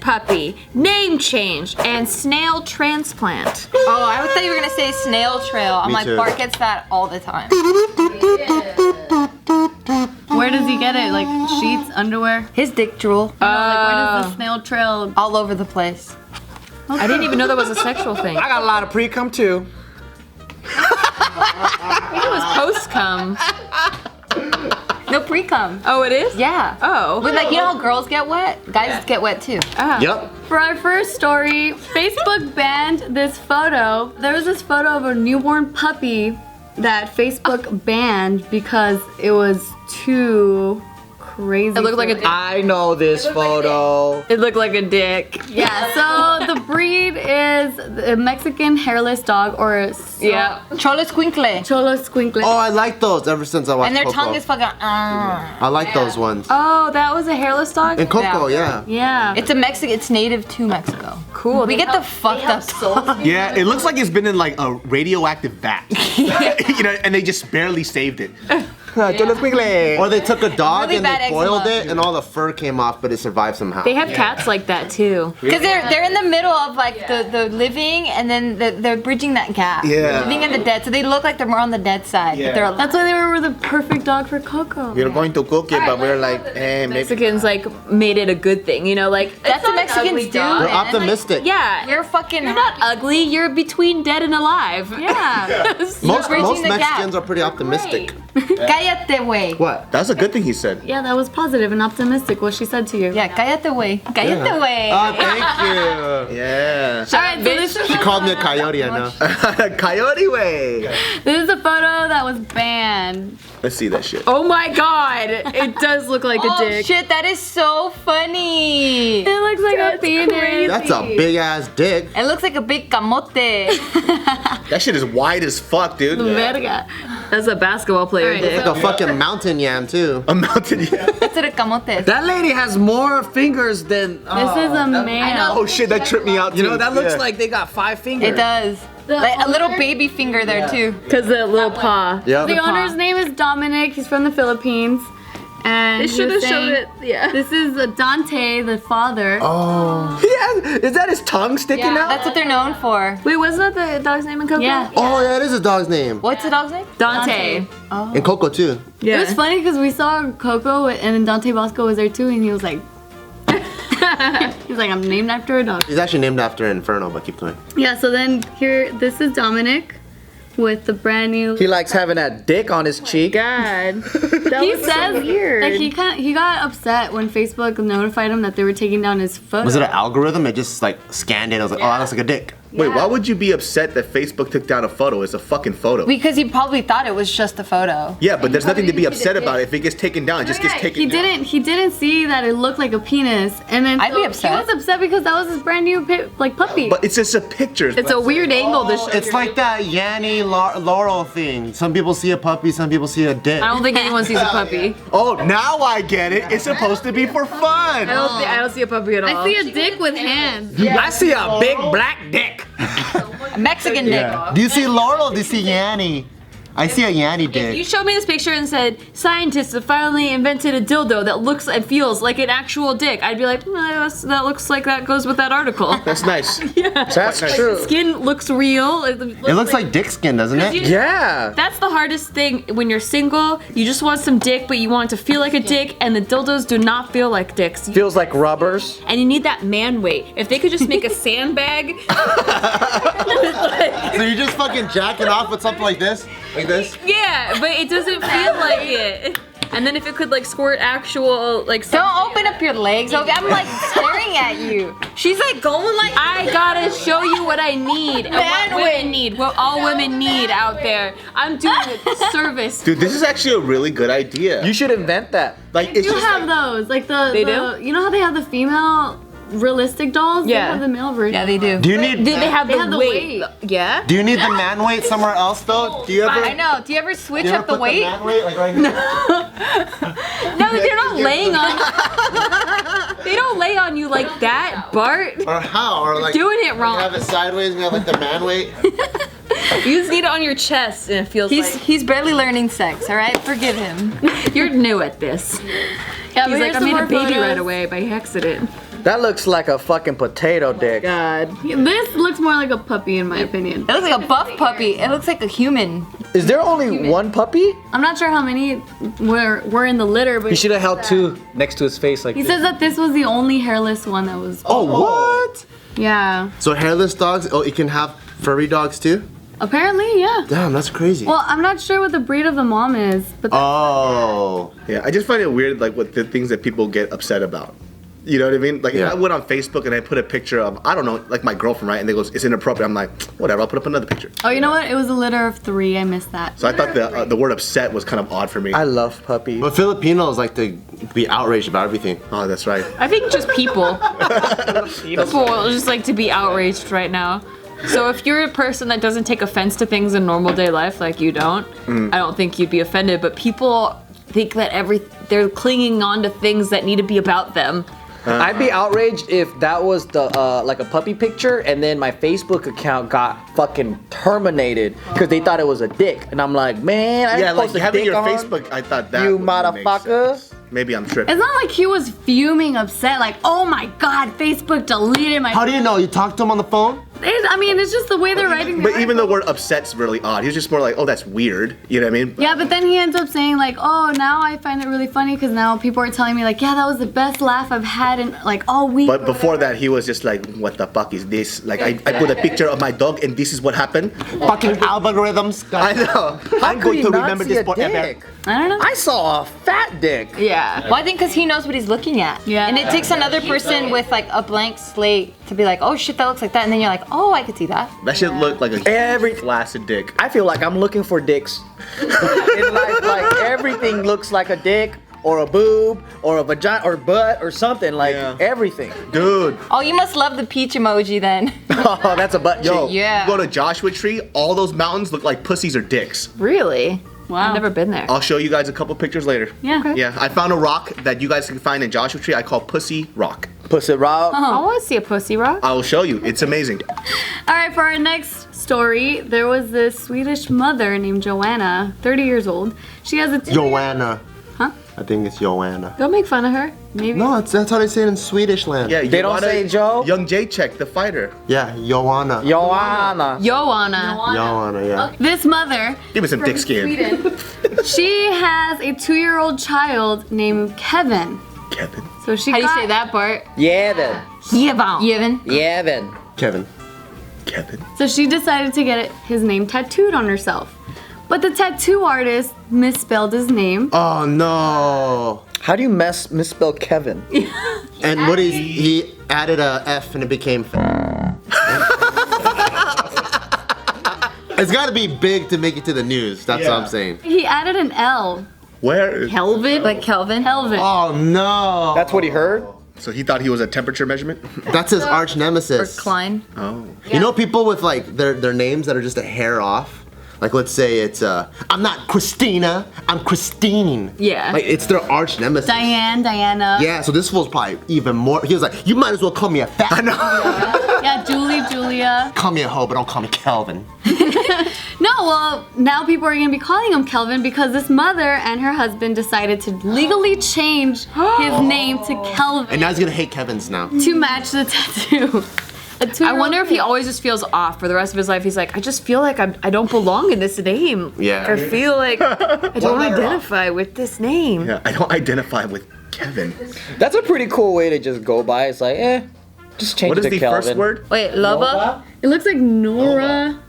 puppy, name change, and snail transplant. Oh, I thought you were gonna say snail trail. I'm Me like, too. Bart gets that all the time. Where does he get it? Like sheets, underwear? His dick drool. Like where does the snail trail? All over the place. I didn't even know that was a sexual thing. I got a lot of pre-cum too. I think it was post-cum. No pre-cum. Oh, it is? Yeah. Oh. But like, you know how girls get wet? Guys get wet too. Yep. For our first story, Facebook banned this photo. There was this photo of a newborn puppy that Facebook banned because it was too crazy. It looked like a dick. I know this photo. It looked like a dick. Yeah, so the breed is a Mexican hairless dog or Yeah. Cholo squinkle. Cholo Squinkle. Oh, I like those ever since I watched And their Coco. tongue is fucking. I like those ones. Oh, that was a hairless dog? And Coco, yeah. Yeah. It's a Mexican. It's native to Mexico. Cool. We get the fucked up dog. Yeah, it looks like it's been in like a radioactive vat. You know, and they just barely saved it. Or they took a dog Really and they bad boiled eczema. it and all the fur came off, but it survived somehow. They have cats like that too. Because they're in the middle of like the living and then they're bridging that gap. Yeah. Living and the dead. So they look like they're more on the dead side. Yeah. But they're alive. That's why they were the perfect dog for Coco. We were going to cook it, but we were like, maybe. Mexicans like made it a good thing, you know, like That's what Mexicans do. They're man. optimistic. yeah. You're fucking. You're not ugly, you're between dead and alive. Yeah. Most bridging the Mexicans gap. are pretty optimistic. Cállate, güey. What? That's a good thing he said. Yeah, that was positive and optimistic what she said to you. Yeah, cállate, güey. Cállate, güey. Oh, thank you. Yeah. Alright, so this She called me a coyote, I know. Coyote way. is a photo that was banned. Let's see that shit. Oh my god, it does look like a Oh dick. shit, that is so funny. It looks like a penis. That's a big ass dick. It looks like a big camote. That shit is wide as fuck, dude. Verga. That's a basketball player Alright, dick. Like a fucking mountain yam too. A mountain, yeah. That's a camote. That lady has more fingers than. This is a man. Oh shit, that tripped me out too. You know, that looks Yeah. like they got 5 fingers. It does. Like a little baby finger there too. Because the little paw. Yep. The owner's name is Dominic. He's from the Philippines. And They he should was have showed saying- it. Yeah. This is Dante, the father. Oh. Yeah, is that his tongue sticking Yeah, out? that's what they're known for. Wait, wasn't that the dog's name in Coco? Yeah. Oh, yeah, it is a dog's name. What's the dog's name? Dante. And Coco too. Yeah. It was funny because we saw Coco and then Dante Bosco was there too, and he was like, he's like, I'm named after a dog. He's actually named after Inferno, but keep going. Yeah. So then here, this is Dominic with the brand new. He likes having that dick on his cheek. God. He says weird. that he got upset when Facebook notified him that they were taking down his photo. Was it an algorithm? It just like scanned it. I was like, oh, that looks like a dick. Wait, why would you be upset that Facebook took down a photo? It's a fucking photo. Because he probably thought it was just a photo. Yeah, but there's nothing to be upset about. If it gets taken down, it just gets taken down. He didn't see that it looked like a penis, and then I'd be upset. He was upset because that was his brand new puppy. But it's just a picture. It's a weird angle to show. It's like that Yanni Laurel thing. Some people see a puppy, some people see a dick. I don't think anyone sees a puppy. Oh, now I get it. It's supposed to be for fun. I don't see a puppy at all. I see a dick with hands. I see a big black dick. A Mexican dick. Do you see Laurel? Do you see Yanni? I see a Yanni If you dick. showed me this picture and said, scientists have finally invented a dildo that looks and feels like an actual dick, I'd be like, that looks like that goes with that article. That's nice. Yeah. That's true. Skin looks real. It looks like dick skin, doesn't it? Yeah. That's the hardest thing when you're single. You just want some dick, but you want it to feel like a dick, and the dildos do not feel like dicks. Feels like rubbers. And you need that man weight. If they could just make a sandbag. So you're just fucking jacking off with something like this? Like this? Yeah, but it doesn't feel like it. And then if it could like squirt actual like. Don't open up your legs. Okay, I'm like staring at you. She's like going like. I gotta show you what I need and what women need, what all women need out there. I'm doing a service. Dude, this is actually a really good idea. You should invent that. Like, it's You just have those, like They do? You know how they have the female realistic dolls? Yeah. They have the male version. Yeah, they do. Do you need They have They the, have the weight. weight. Yeah? Do you need the man weight somewhere else though? Do you ever? I know. Do you ever switch You ever up the put weight? man weight like right here? No, they're not laying on. They don't lay on you like that, Bart. Or how? Or like Doing it wrong. You have it sideways and you have like the man weight. You just need it on your chest, and it feels He's barely learning sex. All right, forgive him. like you're new at this. Yeah, He's but like, here's I some made a more baby photos. right away by accident. That looks like a fucking potato dick. God. This looks more like a puppy in my opinion. It looks like a buff puppy. It looks like a human. Is there only one puppy? I'm not sure how many were in the litter, but He should have held two next to his face like he this. says that this was the only hairless one that was. Oh, what? Yeah. So hairless dogs, oh, you can have furry dogs too? Apparently, yeah. Damn, that's crazy. Well, I'm not sure what the breed of the mom is, but Oh. Yeah, I just find it weird, like, what the things that people get upset about. You know what I mean? Like, Yeah. if I went on Facebook and I put a picture of, I don't know, like my girlfriend, right? And they goes, it's inappropriate. I'm like, whatever, I'll put up another picture. oh, you know what? It was a litter of 3. I missed that. So I thought the word upset was kind of odd for me. I love puppies. But Filipinos like to be outraged about everything. Oh, that's right. I think just people. People just like to be outraged right now. So if you're a person that doesn't take offense to things in normal day life, like you don't, I don't think you'd be offended. But people think that they're clinging on to things that need to be about them. I'd be outraged if that was the like a puppy picture and then my Facebook account got fucking terminated because they thought it was a dick. And I'm like, man, I Yeah, didn't like post a having dick your on. Facebook, I thought that You would make motherfucker. sense. Maybe I'm tripping. It's not like he was fuming, upset, like, oh my god, Facebook deleted my. How do you know? You talked to him on the phone? I mean, it's just the way they're writing. But even the word upset's really odd. He's just more like, oh, that's weird. You know what I mean? Yeah, but then he ends up saying like, oh, now I find it really funny because now people are telling me like, yeah, that was the best laugh I've had in like all week. But before that, he was just like, what the fuck is this? Like, I put a picture of my dog and this is what happened. Fucking algorithms. I know. I'm Could going he to not remember see this a forever. dick? I don't know. I saw a fat dick. Yeah. Well, I think because he knows what he's looking at. Yeah. And it takes another person with like a blank slate to be like, oh shit, that looks like that. And then you're like, oh, I could see that. That shit looked like a Every- flaccid dick. I feel like I'm looking for dicks. In life, like everything looks like a dick or a boob or a vagina or butt or something. Like Yeah. everything. Dude. Oh, you must love the peach emoji then. Oh, that's a butt Yo, cheek. Yeah. go to Joshua Tree, all those mountains look like pussies or dicks. Really? Wow. I've never been there. I'll show you guys a couple pictures later. Yeah. Okay. Yeah, I found a rock that you guys can find in Joshua Tree. I call Pussy Rock. Pussy rock. I want to see a pussy rock. I will show you. It's amazing. All right, for our next story, there was this Swedish mother named Joanna, 30 years old. She has a Joanna. Huh? I think it's Joanna. Don't make fun of her. maybe. No, that's how they say it in Swedish land. Yeah, They don't say Joe? Young Jacek, the fighter. Yeah, Joanna. Joanna. Joanna. Joanna, yeah. This mother, Give me some dick skin. Sweden, she has a 2-year-old child named Kevin. Kevin. So she How do you got- say that, Bart? Yeah then. Yevon. Yeah then. Kevin. Kevin. So she decided to get his name tattooed on herself. But the tattoo artist misspelled his name. Oh no. How do you misspell Kevin? And what he added a F and it became It's gotta be big to make it to the news. That's what I'm saying. He added an L. Where? Kelvin? Like Kelvin. Kelvin. Oh no. That's what he heard? So he thought he was a temperature measurement? That's his arch Or nemesis. Klein. Oh. You know people with like their names that are just a hair off? Like let's say it's I'm not Christina, I'm Christine. Yeah. Like it's their arch nemesis. Diana. Yeah, so this fool's probably even more. He was like, you might as well call me a fat. I know. Yeah, Julia. Call me a hoe, but don't call me Kelvin. No, well, now people are gonna be calling him Kelvin because this mother and her husband decided to legally change his name to Kelvin And now he's gonna hate Kevin's now. to match the tattoo. I wonder if he always just feels off for the rest of his life. He's like, I just feel like I don't belong in this name. Yeah. I feel like I don't letter identify with this name. Yeah, I don't identify with Kevin. That's a pretty cool way to just go by. It's like, just change What it is to the Kelvin. first word? Wait, Lova? It looks like Nova,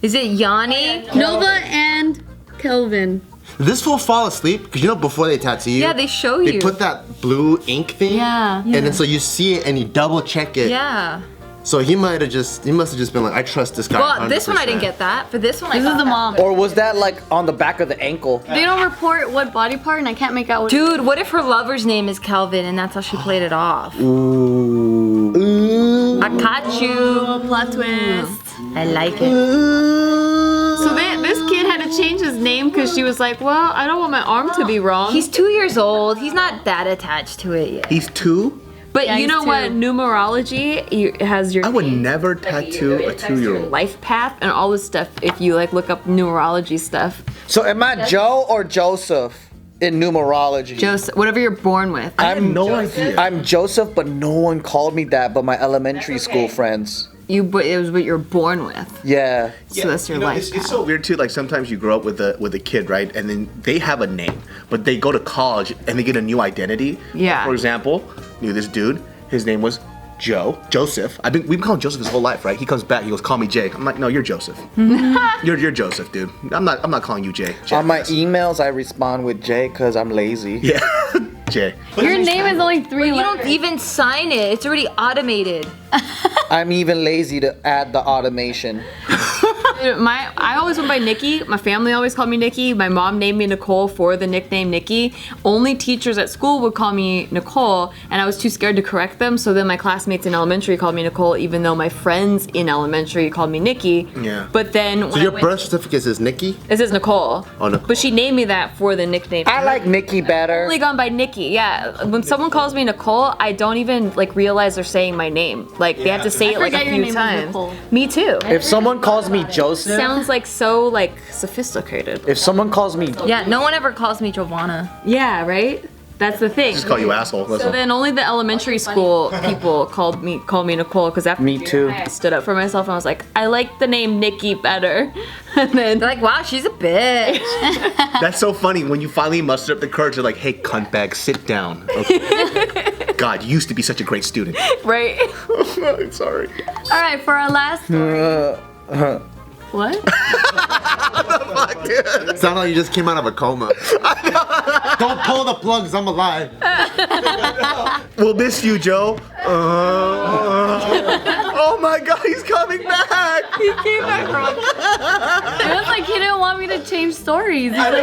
Is it Yanni? Nova and Kelvin. Did this fool fall asleep? Because you know before they tattoo you, Yeah, they show they you. put that blue ink thing. Yeah. And then so you see it and you double check it. Yeah. So he must have just been like, I trust this guy. Well, this one I 100%. didn't get that. For this one, I This got is the that. mom. Or was that like on the back of the ankle? They don't report what body part, and I can't make out what. Dude, what if her lover's name is Kelvin and that's how she played it off? Ooh. I caught you. Plot twist. I like it. So this kid had to change his name because she was like, well, I don't want my arm to be wrong. He's 2 years old. He's not that attached to it yet. He's 2? But Yeah, you he's know what? two. Numerology has your I would never tattoo a 2-year-old. life path and all this stuff if you like look up numerology stuff. So am I Joe or Joseph? in numerology. Joseph, whatever you're born with. I have no idea. I'm Joseph, but no one called me that but my elementary school friends. It was what you're born with. Yeah. So that's your life. It's so weird too. Like sometimes you grow up with a kid, right? And then they have a name, but they go to college and they get a new identity. Yeah. For example, knew this dude. His name was Joseph. We've been calling Joseph his whole life, right? He comes back, he goes, "Call me Jay." I'm like, "No, you're Joseph. you're Joseph, dude. I'm not calling you Jay." On my emails, I respond with Jay because I'm lazy. Yeah, Jay. Your name is only 3 You letters. don't even sign it. It's already automated. I'm even lazy to add the automation. I always went by Nikki. My family always called me Nikki. My mom named me Nicole for the nickname Nikki. Only teachers at school would call me Nicole, and I was too scared to correct them. So then my classmates in elementary called me Nicole, even though my friends in elementary called me Nikki. Yeah. But then So your birth certificate is Nikki? it says Nicole. Oh, Nicole. But she named me that for the nickname. I like Nikki better. Only gone by Nikki. Yeah. When someone calls me Nicole, I don't even like realize they're saying my name. Like they have to say it like a forget your few name is times. Nicole. Me too. If someone calls me Joseph, Sounds like so like sophisticated. if someone calls me Yeah, no one ever calls me Giovanna. Yeah, right? That's the thing. Just call you asshole. That's So all. then only the elementary school people called me Nicole because after Me too. I stood up for myself and I was like, I like the name Nikki better. And then They're like, wow, she's a bitch. That's so funny when you finally muster up the courage. You're like, "Hey, cuntbag, sit down." Okay. God, you used to be such a great student. right. I'm sorry. All right, for our last story. What? Sound like you just came out of a coma. Don't pull the plugs, I'm alive. We'll miss you, Joe. Oh my God, he's coming back. He came back from It was like he didn't want me to change stories. He's like,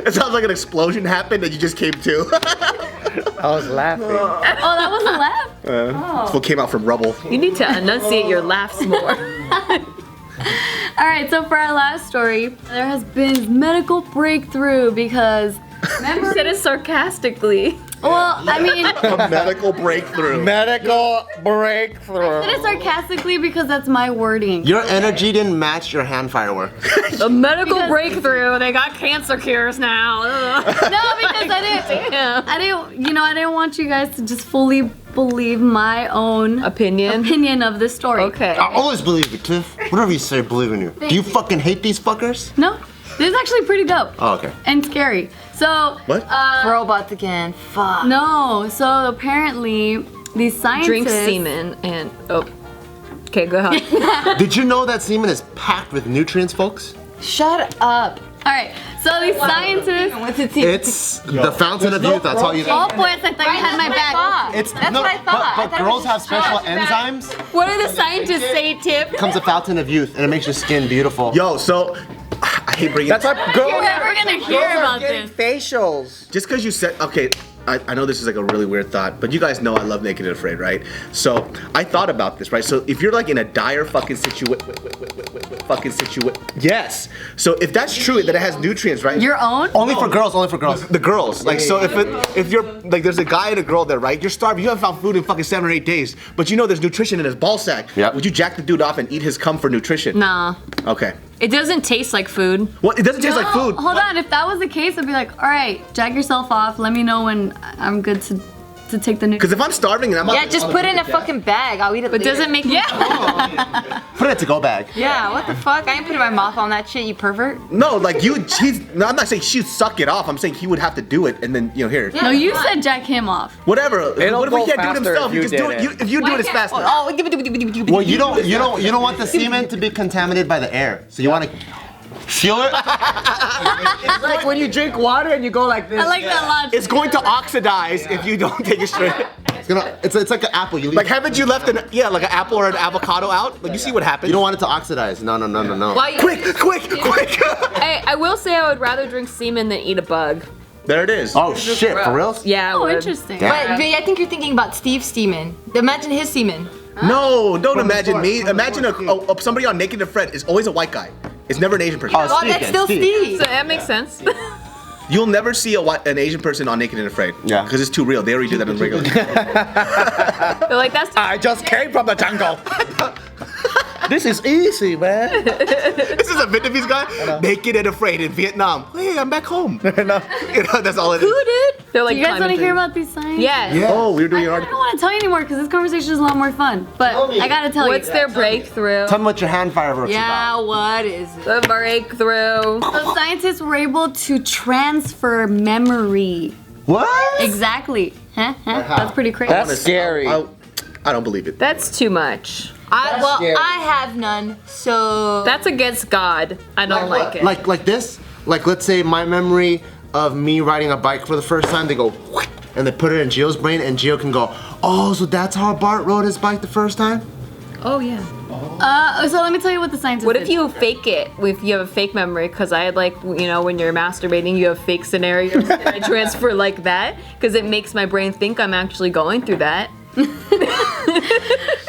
It sounds like an explosion happened and you just came to. I was laughing. oh, that was a laugh? This one came out from rubble. You need to enunciate your laughs more. All right, so for our last story, there has been medical breakthrough because You said it sarcastically. well, I mean, A medical breakthrough. Medical breakthrough. I said it sarcastically because that's my wording. Your energy didn't match your hand firework. The medical breakthrough. They got cancer cures now. No, because I didn't want you guys to just fully believe my own opinion of this story. Okay. I always believe you, Tiff. Whatever you say, believe in you. Do you fucking hate these fuckers? No, this is actually pretty dope. Oh, okay. And scary. So, What? Robots again. Fuck. no, so apparently these scientists Drink semen and Okay, go ahead. Did you know that semen is packed with nutrients, folks? Shut up. All right, so these scientists. What's it? It's the fountain of youth, I'll tell you. Oh, boys, I thought you had my back. It's That's what I thought. I But thought it girls was have special enzymes. What do the scientists say, Tip? Becomes a fountain of youth, and it makes your skin beautiful. Yo, so I hate bringing. That's why girls You're never gonna hear about getting this. facials. Just because you said, okay, I know this is like a really weird thought, but you guys know I love Naked and Afraid, right? So I thought about this, right? So if you're like in a dire fucking situation, yes. So if that's true, that it has nutrients, right? Your own? Only for girls, only for girls. The girls, like, so if you're like, there's a guy and a girl there, right? You're starving. You haven't found food in fucking 7 or 8 days, but you know there's nutrition in his ball sack. Yep. Would you jack the dude off and eat his cum for nutrition? Nah. Okay. It doesn't taste like food. Well, it doesn't taste like food. Hold on, if that was the case, I'd be like, all right, jack yourself off. Let me know when I'm good to take the new. Because if I'm starving and I'm Yeah, just put it in a fucking bag. I'll eat it But later. doesn't make me Put it in a to-go bag. Yeah, what the fuck? I ain't putting my mouth on that shit, you pervert. no, like no, I'm not saying she'd suck it off. I'm saying he would have to do it, and then here. No, you said jack him off. Whatever. It'll What if we go can't do it faster himself? if You you just do did it. it. If you do it, it's faster. Oh, Well, you don't want the semen to be contaminated by the air, so you want to feel it. It's like when you drink water and you go like this. I like that logic. It's going to oxidize if you don't take it straight. It's like an apple. You leave. Like, haven't you left like an apple or an avocado out? Like, you see what happens. You don't want it to oxidize. No. Why? Quick! I will say I would rather drink semen than eat a bug. There it is. Oh shit, for real? Yeah. I Oh, would. interesting. Damn. But I think you're thinking about Steve's semen. Imagine his semen. No, don't imagine me. Imagine somebody on Naked and Afraid is always a white guy. It's never an Asian person. Oh, Oh, Steve that's then, still Steve. Steve. So that makes sense. You'll never see an Asian person on Naked and Afraid. Yeah. Because it's too real. They already do that on regular. They're like that's. I just came from the jungle. This is easy, man. This is a Vietnamese guy, naked and afraid in Vietnam. Hey, I'm back home. You know, that's all it Who is. did? They're like You guys want to climbing hear trees. about these signs? Yeah. Oh, we were doing an I article. don't want to tell you anymore because this conversation is a lot more fun. But I gotta tell What's you. their breakthrough? Tell me what your hand fireworks Yeah, about. what is it? The breakthrough. So scientists were able to transfer memory. What? Exactly. That's pretty crazy. That's scary. I don't believe it. That's too much. scary. I have none, so That's against God. I don't like it. Like this? Like let's say my memory of me riding a bike for the first time, they go whoosh, and they put it in Gio's brain, and Gio can go, oh, so that's how Bart rode his bike the first time? Oh yeah. So let me tell you what the scientists What if did. you fake it? If you have a fake memory? Because I like, you know, when you're masturbating, you have fake scenarios. And I transfer like that because it makes my brain think I'm actually going through that. All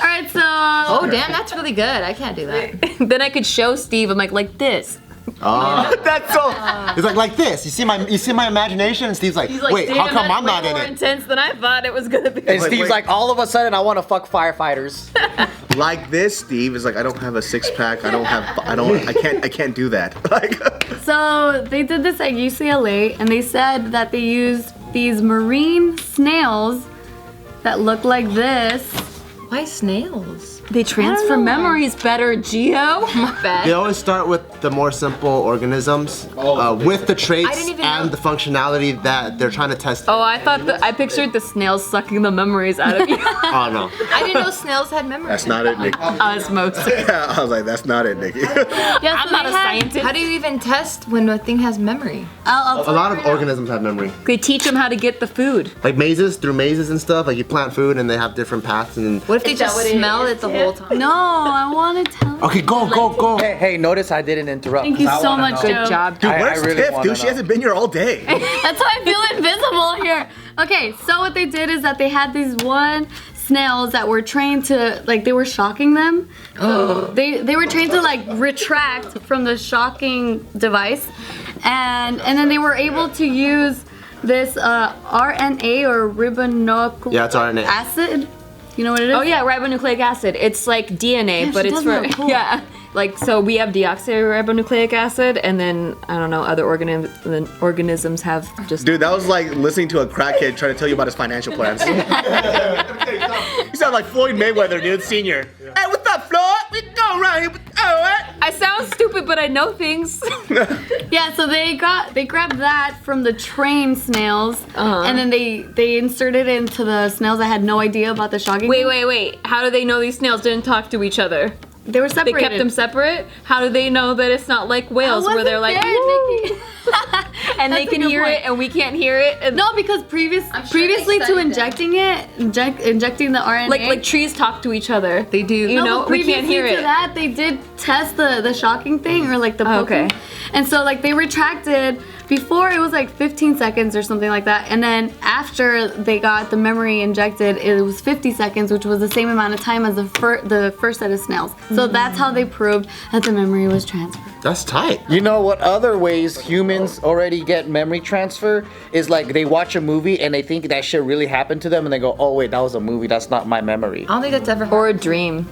right, so oh damn, that's really good. I can't do that. Then I could show Steve. I'm like this. Oh. That's so. It's like this. You see my imagination? And Steve's like, He's like, wait, "Damn, how come that's I'm not way in more it? intense than I thought it was gonna be. And Steve's like, all of a sudden, I want to fuck firefighters. Like this, Steve is like, I don't have a six pack. I can't do that. Like, So they did this at UCLA, and they said that they used these marine snails that look like this. Why snails? They transfer know. memories better, Gio. My bad. They always start with the more simple organisms, with the traits didn't even and know. the functionality that they're trying to test. Oh, I pictured the snails sucking the memories out of you. Oh no. I didn't know snails had memory. that's not it, Nikki. Osmosis. I was like, that's not it, Nikki. Yeah, I'm not a scientist. How do you even test when a thing has memory? I'll A tell lot you of right now. organisms have memory. They teach them how to get the food. Like through mazes and stuff. Like you plant food and they have different paths and. What if they just smell it the whole time? No, I want to tell you. Okay, go. Hey, notice I didn't interrupt. Thank you 'cause I so wanna much, know. Joe. Good job. Dude, I where's really Tiff, wanna dude? She know. hasn't been here all day. That's how I feel invisible here. Okay, so what they did is that they had these snails that were trained to, like, they were shocking them. They were trained to, like, retract from the shocking device. And then they were able to use this RNA or ribonucleic Yeah, it's RNA. acid. You know what it is? Oh yeah, ribonucleic acid. It's like DNA, Yeah, but she it's does for know. Cool. yeah. Like so, we have deoxyribonucleic acid, and then I don't know, other organisms have just. Dude, that was like listening to a crackhead trying to tell you about his financial plans. You sound like Floyd Mayweather, dude, senior. Hey, what's up, Floyd? We go around here. I sound stupid, but I know things. Yeah, so they grabbed that from the trained snails, and then they inserted it into the snails that had no idea about the shocking. Wait. How do they know these snails didn't talk to each other? They were They separated. kept them separate. How do they know that it's not like whales where they're like, there, "Woo," Nikki. and they That's a can good hear point. it and we can't hear it? And No, because previously to studied injecting injecting the RNA. like trees talk to each other. They do. You No, know, but we can't previously hear to it. that, they did test the shocking thing or like the Oh, poking. okay. And so like they retracted before it was like 15 seconds or something like that, and then after they got the memory injected, it was 50 seconds, which was the same amount of time as the first set of snails. So that's how they proved that the memory was transferred. That's tight. You know what other ways humans already get memory transfer is like they watch a movie and they think that shit really happened to them and they go, oh wait, that was a movie, that's not my memory. I don't think that's ever. Or a dream.